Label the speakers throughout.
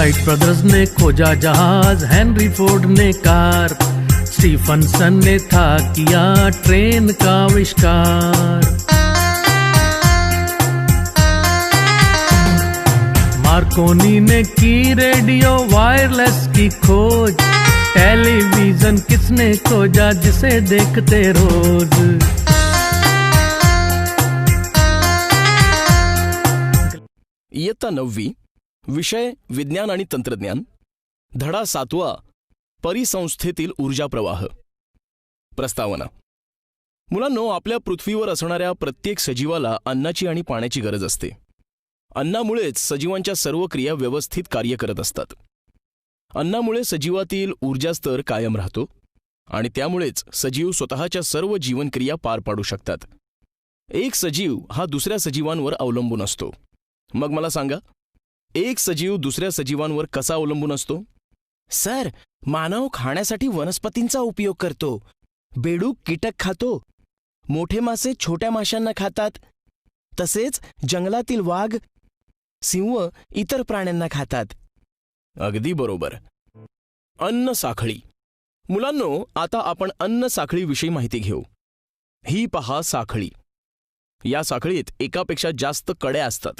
Speaker 1: Wright brothers ने खोजा जहाज, हेनरी फोर्ड ने कार, स्टीफनसन ने था किया ट्रेन का आविष्कार। मार्कोनी ने की रेडियो वायरलेस की खोज, टेलीविजन किसने खोजा जिसे देखते रोज।
Speaker 2: इयत्ता 9वी, विषय विज्ञान आणि तंत्रज्ञान, धडा 7वा, परिसंस्थेतील ऊर्जा प्रवाह. प्रस्तावना. मुलांनो, आपल्या पृथ्वीवर असणाऱ्या प्रत्येक सजीवाला अन्नाची आणि पाण्याची गरज असते. अन्नामुळेच सजीवांच्या सर्व क्रिया व्यवस्थित कार्य करत असतात. अन्नामुळे सजीवातील ऊर्जास्तर कायम राहतो आणि त्यामुळेच सजीव स्वतःच्या सर्व जीवनक्रिया पार पाडू शकतात. एक सजीव हा दुसऱ्या सजीवांवर अवलंबून असतो. मग मला सांगा, एक सजीव दुसऱ्या सजीवांवर कसा अवलंबून असतो?
Speaker 3: सर, मानव खाण्यासाठी वनस्पतींचा उपयोग करतो. बेडूक कीटक खातो, मोठे मासे छोट्या माशांना खातात, तसेच जंगलातील वाघ, सिंह इतर प्राण्यांना खातात.
Speaker 2: अगदी बरोबर. अन्न साखळी. मुलांनो, आता आपण अन्न साखळीविषयी माहिती घेऊ. ही पहा साखळी. या साखळीत एकापेक्षा जास्त कड्या असतात.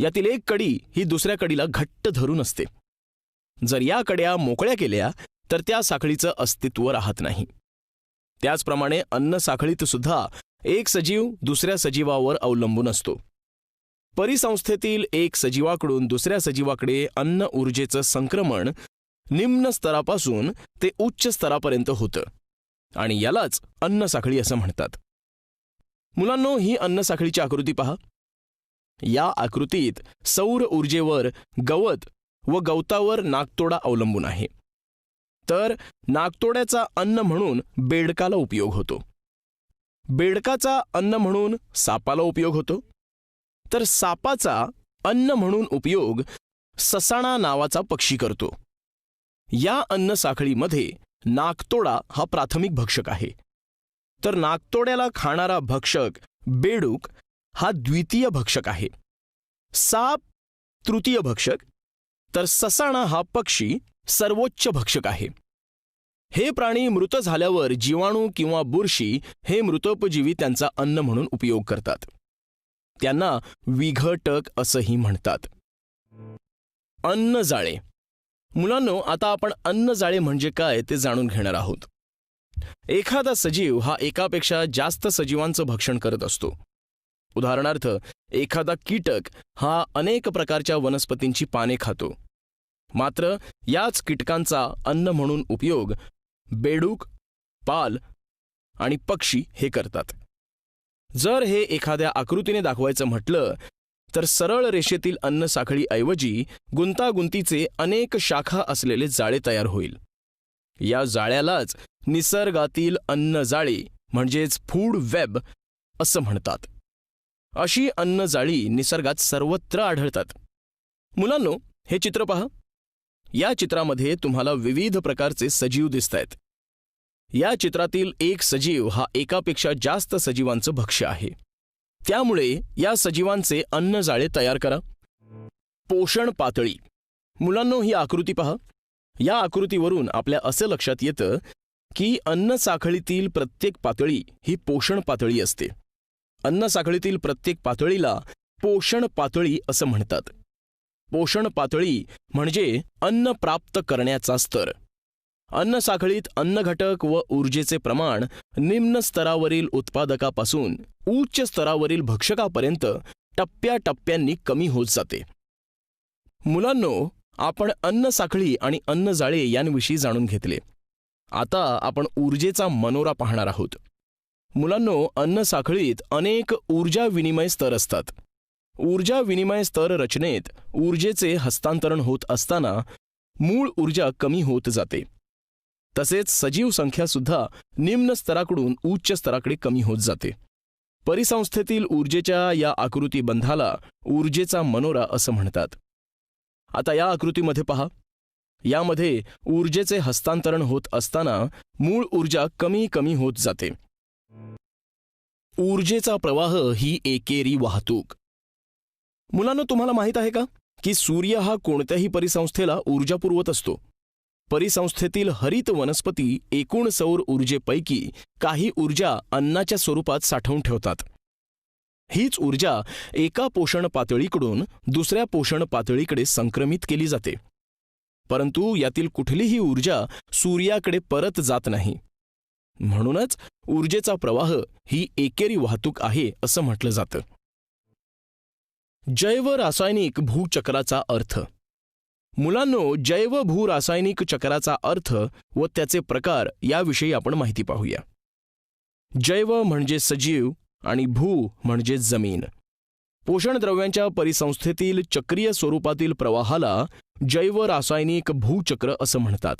Speaker 2: यातील एक कडी ही दुसऱ्या कडीला घट्ट धरून असते. जर या कड्या मोकळ्या केल्या तर त्या साखळीचं अस्तित्व राहत नाही. त्याचप्रमाणे अन्न साखळीत सुद्धा एक सजीव दुसऱ्या सजीवावर अवलंबून असतो. परिसंस्थेतील एक सजीवाकडून दुसऱ्या सजीवाकडे अन्न ऊर्जेचं संक्रमण निम्न स्तरापासून ते उच्च स्तरापर्यंत होतं आणि यालाच अन्न साखळी असं म्हणतात. मुलांनो, ही अन्न साखळीची आकृती पहा. या आकृतीत सौर ऊर्जेवर गवत व गवतावर नाकतोडा अवलंबून आहे. तर नाकतोड्याचा अन्न म्हणून बेडकाला उपयोग होतो. बेडकाचा अन्न म्हणून सापाला उपयोग होतो. तर सापाचा अन्न म्हणून उपयोग ससाणा नावाचा पक्षी करतो. या अन्न साखळीमध्ये नाकतोडा हा प्राथमिक भक्षक आहे. तर नाकतोड्याला खाणारा भक्षक बेडूक हा द्वितीय भक्षक आहे. साप तृतीय भक्षक, तर ससाणा हा पक्षी सर्वोच्च भक्षक आहे. हे प्राणी मृत झाल्यावर जीवाणू किंवा बुरशी हे मृतोपजीवी त्यांचा अन्न म्हणून उपयोग करतात. त्यांना विघटक असंही म्हणतात. अन्नजाळे. मुलांनो, आता आपण अन्नजाळे म्हणजे काय ते जाणून घेणार आहोत. एखादा सजीव हा एकापेक्षा जास्त सजीवांचं भक्षण करत असतो. उदाहरणार्थ, एखादा कीटक हा अनेक प्रकारच्या वनस्पतींची पाने खातो. मात्र याच कीटकांचा अन्न म्हणून उपयोग बेडूक, पाल आणि पक्षी हे करतात. जर हे एखाद्या आकृतीने दाखवायचं म्हटलं तर सरळ रेषेतील अन्न साखळीऐवजी गुंतागुंतीचे अनेक शाखा असलेले जाळे तयार होईल. या जाळ्यालाच निसर्गातील अन्नजाळी म्हणजेच फूड वेब असं म्हणतात. अशी अन्नजाळी निसर्गात सर्वत्र आढळतात. मुलांनो, हे चित्र पहा. या चित्रामध्ये तुम्हाला विविध प्रकारचे सजीव दिसतायत. या चित्रातील एक सजीव हा एकापेक्षा जास्त सजीवांचं भक्ष्य आहे. त्यामुळे या सजीवांचे अन्नजाळे तयार करा. पोषण पातळी. मुलांनो, ही आकृती पहा. या आकृतीवरून आपल्या असे लक्षात येतं की अन्न साखळीतील प्रत्येक पातळी ही पोषण पातळी असते. अन्न साखळीतील प्रत्येक पातळीला पोषण पातळी असं म्हणतात. पोषण पातळी म्हणजे अन्न प्राप्त करण्याचा स्तर. अन्न साखळीत अन्न घटक व ऊर्जेचे प्रमाण निम्न स्तरावरील उत्पादकापासून उच्च स्तरावरील भक्षकापर्यंत टप्प्याटप्प्यांनी कमी होत जाते. मुलांनो, आपण अन्न साखळी आणि अन्नजाळे यांविषयी जाणून घेतले. आता आपण ऊर्जेचा मनोरा पाहणार आहोत. मुलांनो, अन्न साखळीत अनेक ऊर्जा विनिमय स्तर असतात. ऊर्जा विनिमय स्तर रचनेत ऊर्जेचे हस्तांतरण होत असताना मूळ ऊर्जा कमी होत जाते. तसेच सजीव संख्या सुद्धा निम्न स्तराकडून उच्च स्तराकडे कमी होत जाते. परिसंस्थेतील ऊर्जेच्या या आकृतीबंधाला ऊर्जेचा मनोरा असं म्हणतात. आता या आकृतीमध्ये पहा. यामध्ये ऊर्जेचे हस्तांतरण होत असताना मूळ ऊर्जा कमी कमी होत जाते. ऊर्जेचा प्रवाह ही एकेरी वाहतूक. मुलांनो, तुम्हाला माहीत आहे का की सूर्य हा कोणत्याही परिसंस्थेला ऊर्जा पुरवत असतो. परिसंस्थेतील हरित वनस्पती एकूण सौर ऊर्जेपैकी काही ऊर्जा अन्नाच्या स्वरूपात साठवून ठेवतात. हीच ऊर्जा एका पोषण पातळीकडून दुसऱ्या पोषण पातळीकडे संक्रमित केली जाते. परंतु यातील कुठलीही ऊर्जा सूर्याकडे परत जात नाही. म्हणूनच ऊर्जेचा प्रवाह ही एकेरी वाहतूक आहे असं म्हटलं जातं. जैव रासायनिक भूचक्राचा अर्थ. मुलांनो, जैव भूरासायनिक चक्राचा अर्थ व त्याचे प्रकार याविषयी आपण माहिती पाहूया. जैव म्हणजे सजीव आणि भू म्हणजे जमीन. पोषण द्रव्यांच्या परिसंस्थेतील चक्रीय स्वरूपातील प्रवाहाला जैव रासायनिक भूचक्र असं म्हणतात.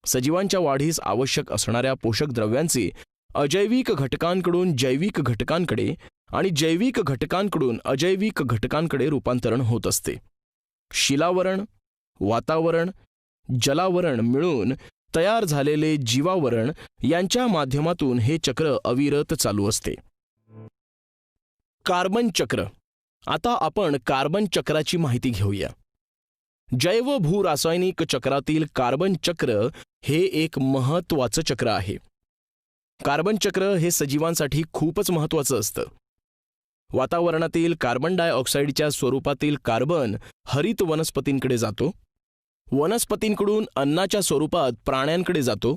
Speaker 2: सजीवांच्या वाढीस आवश्यक असणाऱ्या पोषक द्रव्यांचे अजैविक घटकांकडून जैविक घटकांकडे आणि जैविक घटकांकडून अजैविक घटकांकडे रूपांतरण होत असते. शिलावरण, वातावरण, जलावरण मिळून तयार झालेले जीवावरण यांच्या माध्यमातून हे चक्र अविरत चालू असते. कार्बन चक्र. आता आपण कार्बन चक्राची माहिती घेऊया. जैव भूरासायनिक चक्रातील कार्बन चक्र हे एक महत्त्वाचं चक्र आहे. कार्बन चक्र हे सजीवांसाठी खूपच महत्त्वाचं असतं. वातावरणातील कार्बन डायऑक्साईडच्या स्वरूपातील कार्बन हरित वनस्पतींकडे जातो. वनस्पतींकडून अन्नाच्या स्वरूपात प्राण्यांकडे जातो.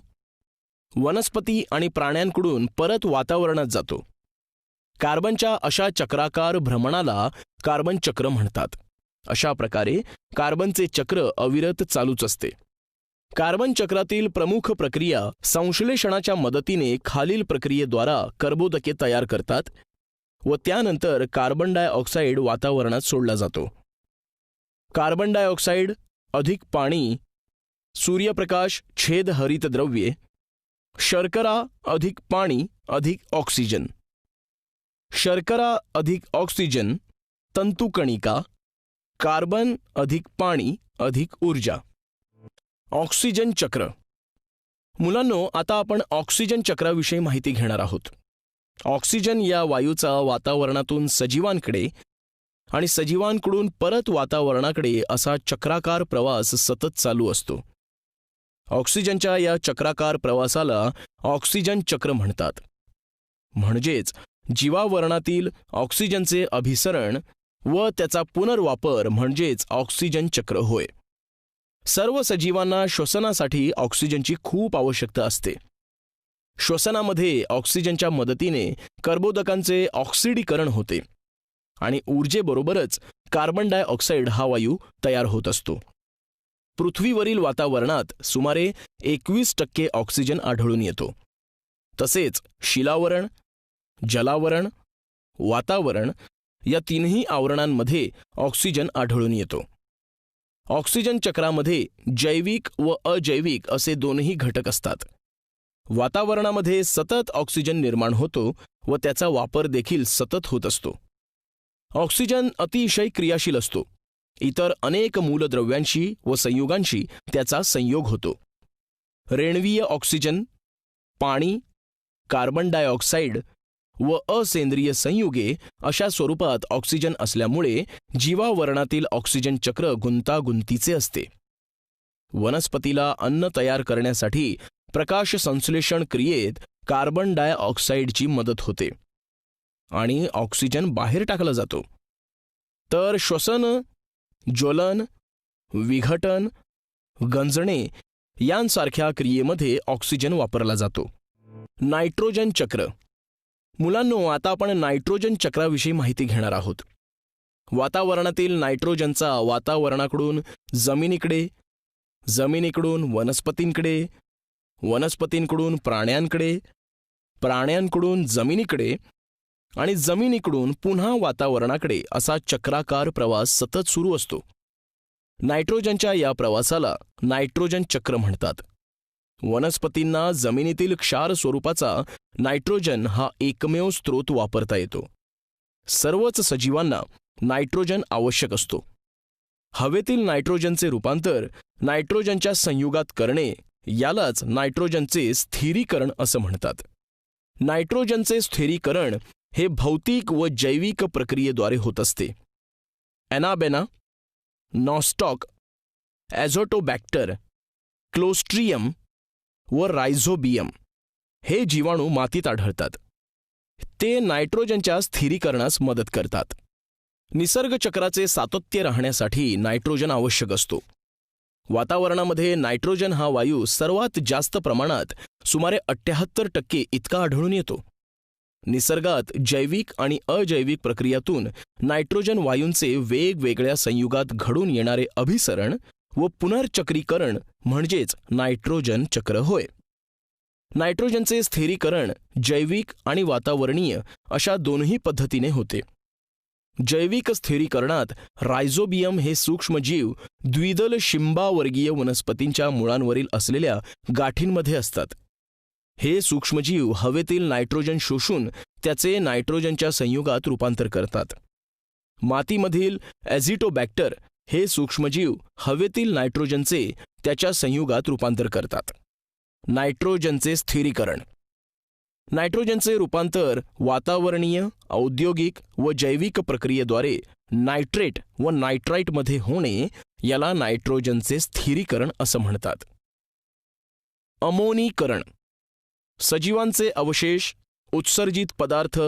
Speaker 2: वनस्पती आणि प्राण्यांकडून परत वातावरणात जातो. कार्बनच्या अशा चक्राकार भ्रमणाला कार्बन चक्र म्हणतात. अशा प्रकारे कार्बनचे चक्र अविरत चालूच असते. कार्बन चक्रातील प्रमुख प्रक्रिया संश्लेषणाच्या मदतीने खालील प्रक्रियेद्वारा कर्बोदके तयार करतात व त्यानंतर कार्बन डायऑक्साईड वातावरणात सोडला जातो. कार्बन डायऑक्साईड अधिक पाणी, सूर्यप्रकाश छेद हरितद्रव्ये, शर्करा अधिक पाणी अधिक ऑक्सिजन, शर्करा अधिक ऑक्सिजन, तंतुकणिका, कार्बन अधिक पाणी अधिक ऊर्जा. ऑक्सिजन चक्र. मुलांनो, आता आपण ऑक्सिजन चक्राविषयी माहिती घेणार आहोत. ऑक्सिजन या वायूचा वातावरणातून सजीवांकडे आणि सजीवांकडून परत वातावरणाकडे असा चक्राकार प्रवास सतत चालू असतो. ऑक्सिजनच्या या चक्राकार प्रवासाला ऑक्सिजन चक्र म्हणतात. म्हणजेच जीवावरणातील ऑक्सिजनचे अभिसरण व त्याचा पुनर्वापर म्हणजेच ऑक्सिजन चक्र होय. सर्व सजीवांना श्वसनासाठी ऑक्सिजनची खूप आवश्यकता असते. श्वसनामध्ये ऑक्सिजनच्या मदतीने कर्बोदकांचे ऑक्सिडीकरण होते आणि ऊर्जेबरोबरच कार्बन डायऑक्साईड हा वायू तयार होत असतो. पृथ्वीवरील वातावरणात सुमारे 21% ऑक्सिजन आढळून येतो. तसेच शिलावरण, जलावरण, वातावरण या तीनही आवरणांमध्ये ऑक्सिजन आढळून येतो. ऑक्सिजन चक्रामध्ये जैविक व अजैविक असे दोनही घटक असतात. वातावरणामध्ये सतत ऑक्सिजन निर्माण होतो व त्याचा वापर देखील सतत होत असतो. ऑक्सिजन अतिशय क्रियाशील असतो. इतर अनेक मूलद्रव्यांशी व संयुगांशी त्याचा संयोग होतो. रेण्वीय ऑक्सिजन, पाणी, कार्बन डायऑक्साईड व असेंद्रिय संयुगे अशा स्वरूपात ऑक्सिजन असल्यामुळे जीवावरणातील ऑक्सिजन चक्र गुंतागुंतीचे असते. वनस्पतीला अन्न तयार करण्यासाठी प्रकाश संश्लेषण क्रियेत कार्बन डायऑक्साईडची मदत होते आणि ऑक्सिजन बाहेर टाकला जातो. तर श्वसन, ज्वलन, विघटन, गंजणे यांसारख्या क्रियेमध्ये ऑक्सिजन वापरला जातो. नायट्रोजन चक्र. मुलांनो, आता आपण नायट्रोजन चक्राविषयी माहिती घेणार आहोत. वातावरणातील नायट्रोजनचा वातावरणाकडून जमिनीकडे, जमिनीकडून वनस्पतींकडे, वनस्पतींकडून प्राण्यांकडे, प्राण्यांकडून जमिनीकडे आणि जमिनीकडून पुन्हा वातावरणाकडे असा चक्राकार प्रवास सतत सुरू असतो. नायट्रोजनच्या या प्रवासाला नायट्रोजन चक्र म्हणतात. वनस्पतींना जमिनीतील क्षार स्वरूपाचा नायट्रोजन हा एकमेव स्रोत वापरता येतो. सर्वच सजीवांना नायट्रोजन आवश्यक असतो. हवेतील नायट्रोजनचे रूपांतर नायट्रोजनच्या संयुगात करणे यालाच नायट्रोजनचे स्थिरीकरण असं म्हणतात. नायट्रोजनचे स्थिरीकरण हे भौतिक व जैविक प्रक्रियेद्वारे होत असते. एनाबेना नॉस्टॉक, ॲझोटोबॅक्टर, क्लोस्ट्रियम व रायझोबियम हे जीवाणू मातीत आढळतात. ते नायट्रोजनच्या स्थिरीकरणास मदत करतात. निसर्ग चक्राचे सातत्य राहण्यासाठी नायट्रोजन आवश्यक असतो. वातावरणामध्ये नायट्रोजन हा वायू सर्वात जास्त प्रमाणात सुमारे 78% इतका आढळून येतो. निसर्गात जैविक आणि अजैविक प्रक्रियातून नायट्रोजन वायूंचे वेगवेगळ्या संयुगात घडून येणारे अभिसरण व पुनर्चक्रीकरण म्हणजेच नायट्रोजन चक्र होय. नायट्रोजनचे स्थिरीकरण जैविक आणि वातावरणीय अशा दोन्ही पद्धतीने होते. जैविक स्थिरीकरणात रायझोबियम हे सूक्ष्मजीव द्विदल शिंबावर्गीय वनस्पतींच्या मुळांवरील असलेल्या गाठींमध्ये असतात. हे सूक्ष्मजीव हवेतील नायट्रोजन शोषून त्याचे नायट्रोजनच्या संयुगात रूपांतर करतात. मातीमधील ॲझिटोबॅक्टर हे सूक्ष्मजीव हवेतील नायट्रोजनचे त्याच्या संयुगात रूपांतर करतात. नायट्रोजनचे स्थिरीकरण. नायट्रोजनचे रूपांतर वातावरणीय, औद्योगिक व जैविक प्रक्रियेद्वारे नायट्रेट व नायट्राईटमध्ये होणे याला नायट्रोजनचे स्थिरीकरण असं म्हणतात. अमोनीकरण. सजीवांचे अवशेष, उत्सर्जित पदार्थ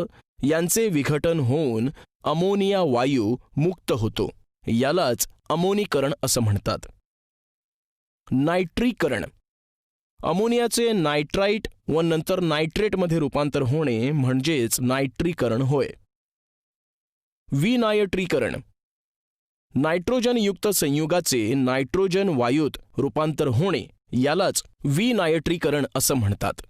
Speaker 2: यांचे विघटन होऊन अमोनिया वायू मुक्त होतो. यालाच अमोनीकरण असं म्हणतात. नायट्रीकरण. अमोनियाचे नायट्राईट व नंतर नायट्रेटमध्ये रूपांतर होणे म्हणजेच नायट्रीकरण होय. विनायट्रीकरण. नायट्रोजनयुक्त संयुगाचे नायट्रोजन वायूत रूपांतर होणे यालाच विनायट्रीकरण असं म्हणतात.